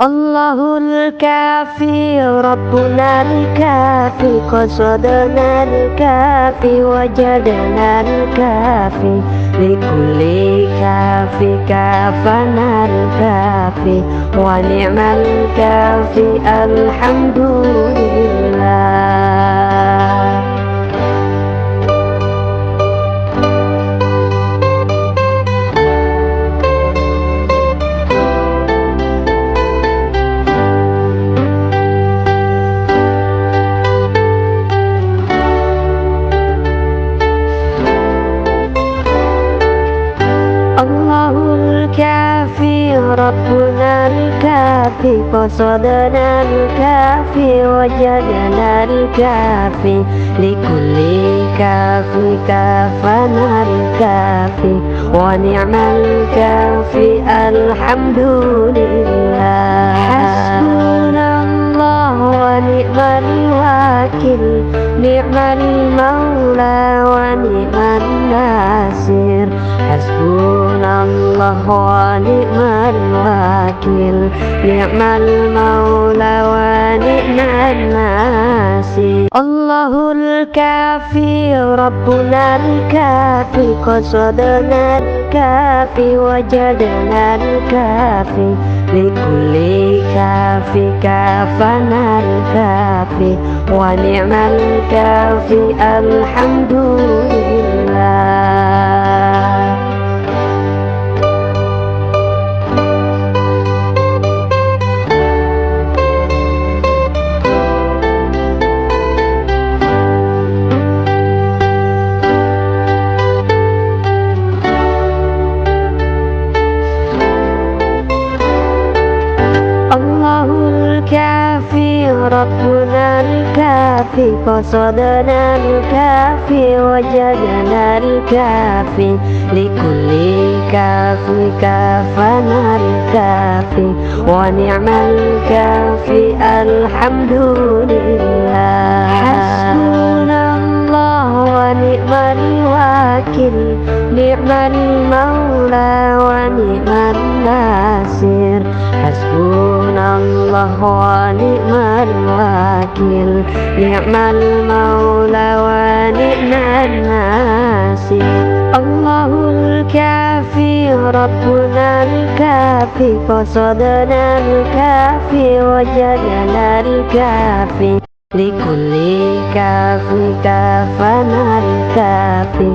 Allahul kafi Rabbuna al-kafi qasadana al-kafi wajadana al-kafi likulli kafi kafana al-kafi wa ni'mal kafi alhamdulillah. Allahul kafi Rabbuna al-kafi qasadana al-kafi wajadana al-kafi likulli kafi kafana al-kafi wa ni'mal kafi alhamdulillah. Hasbunallah wa ni'mal wakil, ni'mal maula wa ni'man nasir. Hasbunallah wa ni'mal wakil, ni'mal maula wa ni'man nasir. Allahul kafi Rabbuna al-kafi qasadana al-kafi wajadana al-kafi likulli kafi kafana al-kafi wa ni'mal kafi alhamdulillah. Allahul kafi Rabbuna al-kafi qasadana al-kafi wajadana al-kafi likulli kafi kafana al-kafi wa ni'mal kafi alhamdulillah. Hasbunallah wa ni'mal wakil, ni'mal maula wa ni'man nasir. Hasbunallah wa ni'mal wakil, ni'mal maula wa ni'man nasir. Allahul kafi Rabbuna al-kafi qasadana al-kafi wajadana al-kafi likulli kafi kafana al-kafi